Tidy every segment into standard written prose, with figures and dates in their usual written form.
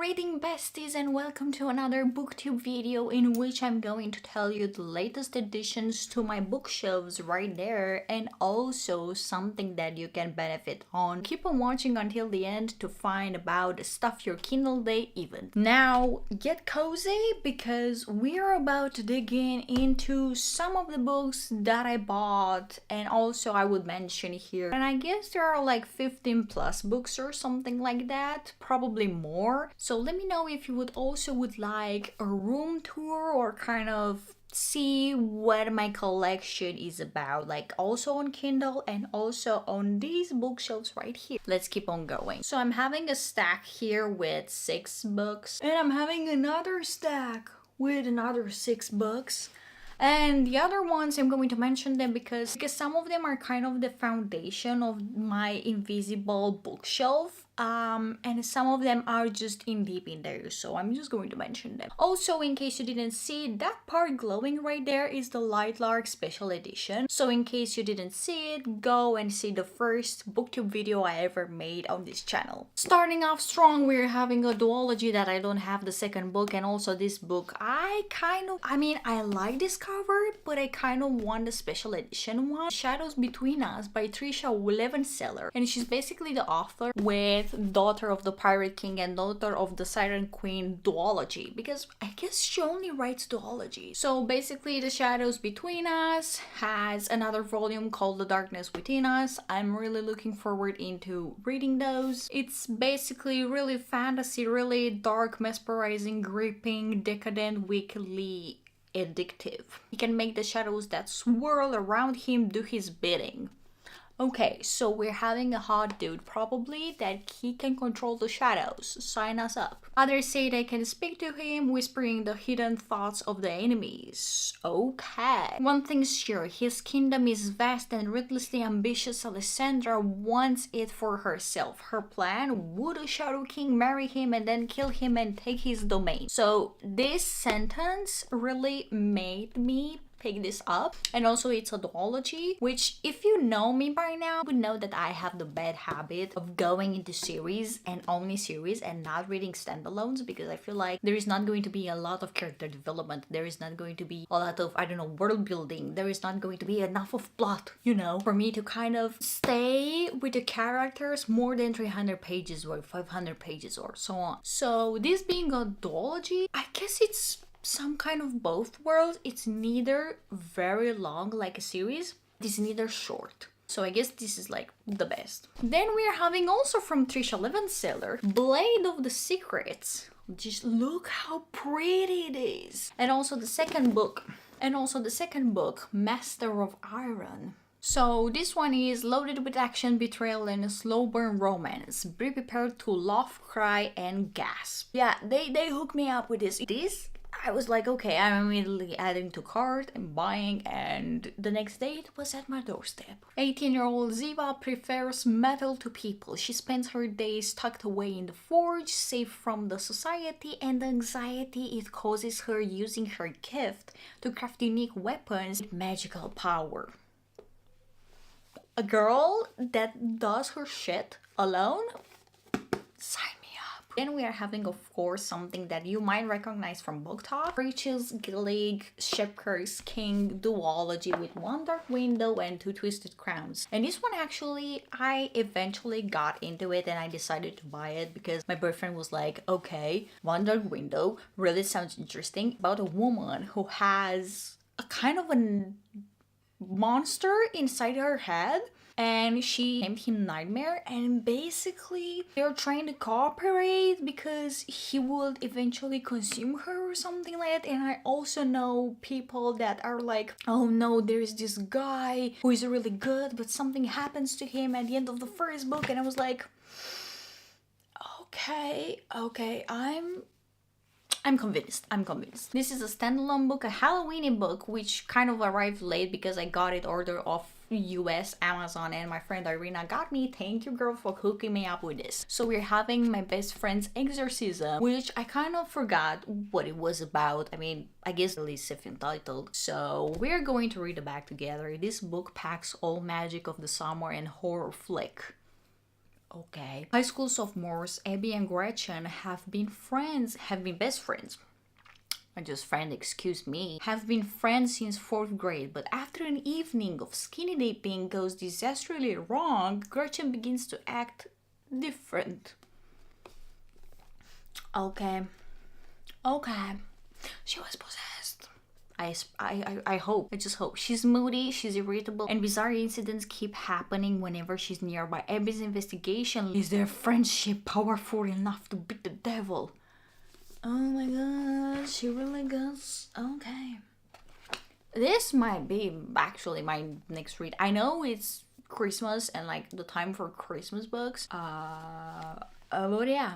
reading besties, and welcome to another booktube video in which I'm going to tell you the latest additions to my bookshelves right there, and also something that you can benefit on. Keep on watching until the end to find about the Stuff Your Kindle Day event. Now get cozy because we are about to dig into some of the books that I bought, and also I would mention here, and I guess there are like 15 plus books or something like that, probably more. So let me know if you would like a room tour or kind of see what my collection is about, like also on Kindle and also on these bookshelves right here. Let's keep on going. So I'm having a stack here with 6 books, and I'm having another stack with another 6 books. And the other ones, I'm going to mention them because some of them are kind of the foundation of my invisible bookshelf. And some of them are just in deep in there, so I'm just going to mention them. Also, in case you didn't see, that part glowing right there is the Lightlark special edition. So in case you didn't see it, go and see the first booktube video I ever made on this channel. Starting off strong, we're having a duology that I don't have the second book, and also this book I like this cover, but I kind of want the special edition one. Shadows Between Us by Trisha Levenseller, and she's basically the author with Daughter of the Pirate King and Daughter of the Siren Queen duology, because I guess she only writes duology. So basically The Shadows Between Us has another volume called The Darkness Within Us. I'm really looking forward into reading those. It's basically really fantasy, really dark, mesmerizing, gripping, decadent, weekly addictive. He can make the shadows that swirl around him do his bidding. Okay, so we're having a hot dude probably that he can control the shadows. Sign us up. Others say they can speak to him, whispering the hidden thoughts of the enemies. Okay. One thing's sure, his kingdom is vast and ruthlessly ambitious. Alessandra wants it for herself. Her plan: would a Shadow King marry him and then kill him and take his domain? So this sentence really made me pick this up. And also it's a duology, which if you know me by now would know that I have the bad habit of going into series and only series and not reading standalones, because I feel like there is not going to be a lot of character development, there is not going to be a lot of, world building, there is not going to be enough of plot, for me to kind of stay with the characters more than 300 pages or 500 pages or so on. So this being a duology, I guess it's some kind of both worlds. It's neither very long like a series, it's neither short. So I guess this is like the best. Then we are having also from Trisha Levenseller, Blade of the Secrets. Just look how pretty it is. And also the second book, Master of Iron. So this one is loaded with action, betrayal, and a slow burn romance. Be prepared to laugh, cry, and gasp. Yeah, they hooked me up with this. I was like, okay, I'm immediately adding to cart and buying, and the next day it was at my doorstep. 18-year-old Ziva prefers metal to people. She spends her days tucked away in the forge, safe from the society and the anxiety it causes her, using her gift to craft unique weapons with magical power. A girl that does her shit alone? Sign me up. Then we are having, of course, something that you might recognize from Book Talk. Rachel's Gillig Shepard's King duology with One Dark Window and Two Twisted Crowns. And this one actually, I eventually got into it and I decided to buy it because my boyfriend was like, okay, One Dark Window really sounds interesting, about a woman who has a kind of a monster inside her head, and she named him Nightmare, and basically they're trying to cooperate because he would eventually consume her or something like that. And I also know people that are like, oh no, there's this guy who is really good but something happens to him at the end of the first book, and I was like, okay, I'm convinced. This is a standalone book, a Halloweeny book, which kind of arrived late because I got it ordered off US Amazon, and my friend Irina got me. Thank you, girl, for hooking me up with this. So we're having My Best Friend's Exorcism, which I kind of forgot what it was about. I guess at least self-entitled. So we're going to read the back together. This book packs all magic of the summer and horror flick. Okay. High school sophomores Abby and Gretchen have been best friends. Excuse me, have been friends since fourth grade, but after an evening of skinny dipping goes disastrously wrong, Gretchen begins to act different. Okay. Okay. She was possessed. I just hope. She's moody, she's irritable, and bizarre incidents keep happening whenever she's nearby. Abby's investigation is their friendship powerful enough to beat the devil? Oh my god, she really goes. Okay. This might be actually my next read. I know it's Christmas and like the time for Christmas books. But yeah.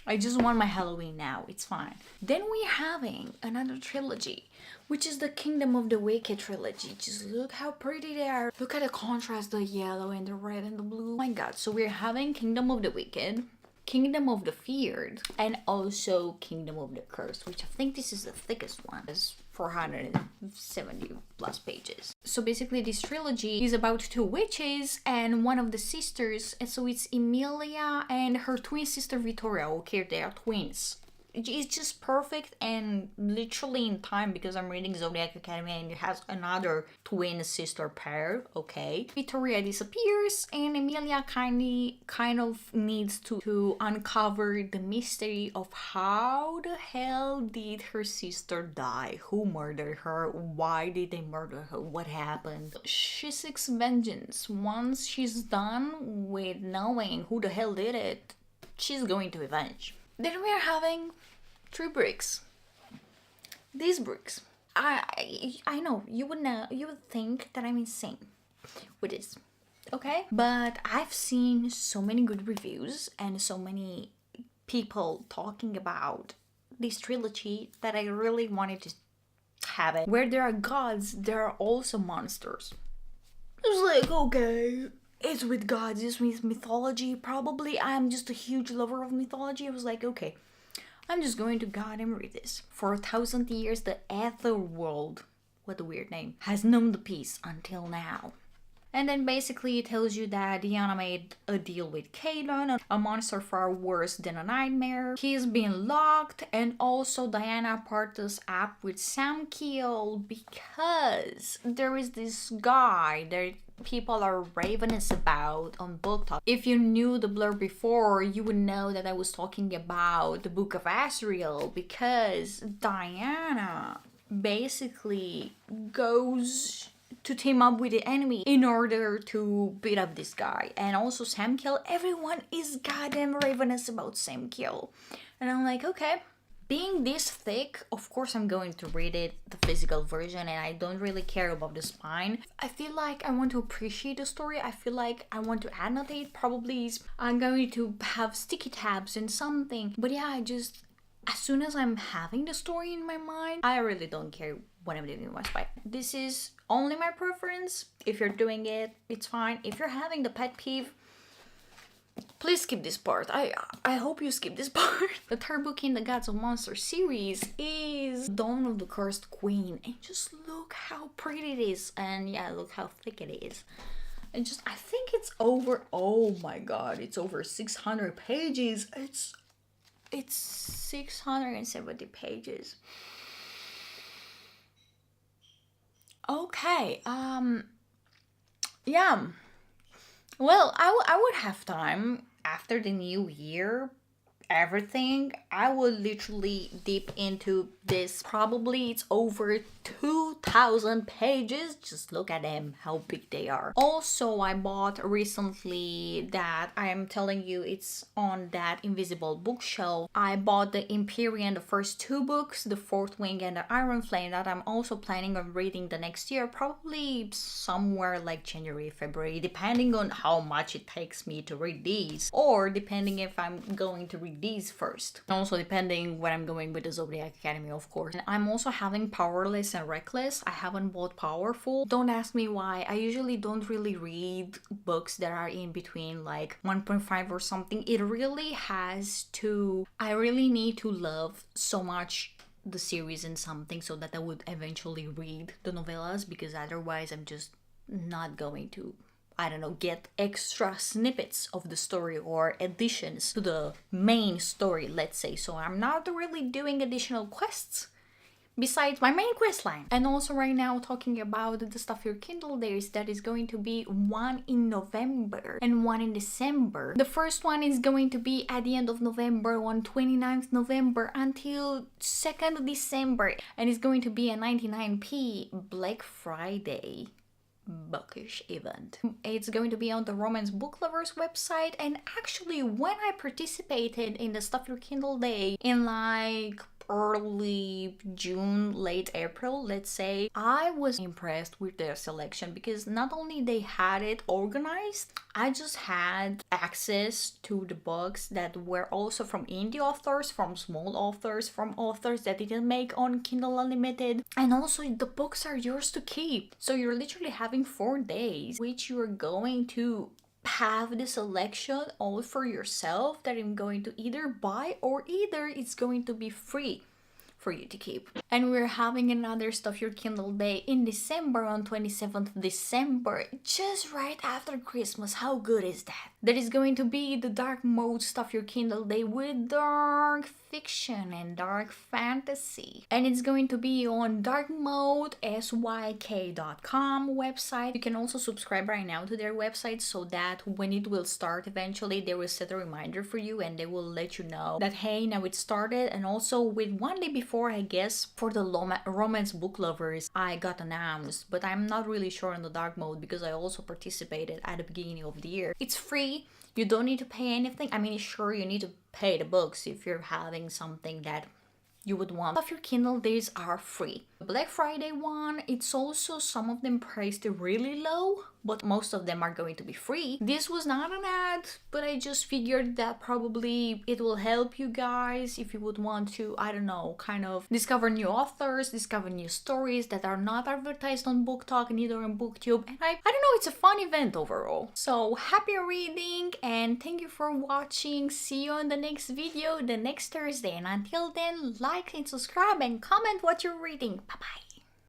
I just want my Halloween now. It's fine. Then we're having another trilogy, which is the Kingdom of the Wicked trilogy. Just look how pretty they are. Look at the contrast, the yellow and the red and the blue. Oh my god. So we're having Kingdom of the Wicked, Kingdom of the Feared, and also Kingdom of the Cursed, which I think this is the thickest one. It's 470 plus pages. So basically this trilogy is about two witches and one of the sisters, and so it's Emilia and her twin sister Victoria. Okay, they are twins. It's just perfect and literally in time because I'm reading Zodiac Academy and it has another twin sister pair. Okay, Victoria disappears and Emilia kind of needs to uncover the mystery of how the hell did her sister die, who murdered her, why did they murder her, what happened. She seeks vengeance. Once she's done with knowing who the hell did it, she's going to avenge. Then we are having 3 bricks. These bricks. I know you would think that I'm insane with this. Okay? But I've seen so many good reviews and so many people talking about this trilogy that I really wanted to have it. Where there are gods, there are also monsters. It's like, okay, it's with gods, it's with mythology. Probably I'm just a huge lover of mythology. I was like, okay, I'm just going to God and read this. For 1,000 years, the Ether world, what a weird name, has known the peace until now. And then basically it tells you that Diana made a deal with Caden, a monster far worse than a nightmare. He's been locked, and also Diana partners up with Samkiel because there is this guy that people are ravenous about on Book Talk. If you knew the blur before, you would know that I was talking about the Book of Asriel because Diana basically goes to team up with the enemy in order to beat up this guy. And also Samkiel, everyone is goddamn ravenous about Samkiel. And I'm like, okay. Being this thick, of course I'm going to read it, the physical version, and I don't really care about the spine. I feel like I want to appreciate the story. I feel like I want to annotate. Probably I'm going to have sticky tabs and something. But yeah, as soon as I'm having the story in my mind, I really don't care what I'm doing with my spine. This is only my preference. If you're doing it, it's fine. If you're having the pet peeve, please skip this part. I hope you skip this part. The third book in the Gods of Monsters series is Dawn of the Cursed Queen. And just look how pretty it is. And yeah, look how thick it is. And I think it's over, oh my god, it's over 600 pages. It's 670 pages. Okay, yeah. Well, I would have time after the new year, everything. I would literally dip into this. Probably it's over 2,000 pages. Just look at them, how big they are. Also, I bought recently that I am telling you it's on that invisible bookshelf. I bought the Empyrean, the first 2 books, the Fourth Wing and the Iron Flame, that I'm also planning on reading the next year, probably somewhere like January, February, depending on how much it takes me to read these, or depending if I'm going to read these first. And also depending when I'm going with the Zodiac Academy, of course. And I'm also having Powerless and Reckless. I haven't bought Powerful. Don't ask me why. I usually don't really read books that are in between like 1.5 or something. It really has to, I really need to love so much the series and something so that I would eventually read the novellas, because otherwise I'm just not going to I don't know, get extra snippets of the story or additions to the main story, let's say. So I'm not really doing additional quests besides my main quest line. And also right now talking about the Stuff Your Kindle days, that is going to be one in November and one in December. The first one is going to be at the end of November, on 29th November until 2nd December, and it's going to be a 99p Black Friday bookish event. It's going to be on the Romance Book Lovers website, and actually when I participated in the Stuff Your Kindle day in like early June, late April, let's say, I was impressed with their selection, because not only they had it organized, I just had access to the books that were also from indie authors, from small authors, from authors that didn't make on Kindle Unlimited, and also the books are yours to keep. So you're literally having 4 days which you're going to have the selection all for yourself that I'm going to either buy, or either it's going to be free for you to keep. And we're having another Stuff Your Kindle day in December, on 27th December, just right after Christmas. How good is that? That is going to be the dark mode Stuff Your Kindle day with dark fiction and dark fantasy. And it's going to be on dark mode syk.com website. You can also subscribe right now to their website, so that when it will start eventually, they will set a reminder for you and they will let you know that, hey, now it started. And also with one day before, I guess, for the Romance Book Lovers, I got announced, but I'm not really sure on the dark mode because I also participated at the beginning of the year. It's free. You don't need to pay anything. I mean, sure, you need to pay the books if you're having something that you would want. Stuff Your Kindle days are free. The Black Friday one, it's also some of them priced really low, but most of them are going to be free. This was not an ad, but I just figured that probably it will help you guys if you would want to, I don't know, kind of discover new authors, discover new stories that are not advertised on Book Talk, neither on BookTube. And I don't know, it's a fun event overall. So happy reading, and thank you for watching. See you on the next video, the next Thursday. And until then, like and subscribe and comment what you're reading. Bye bye.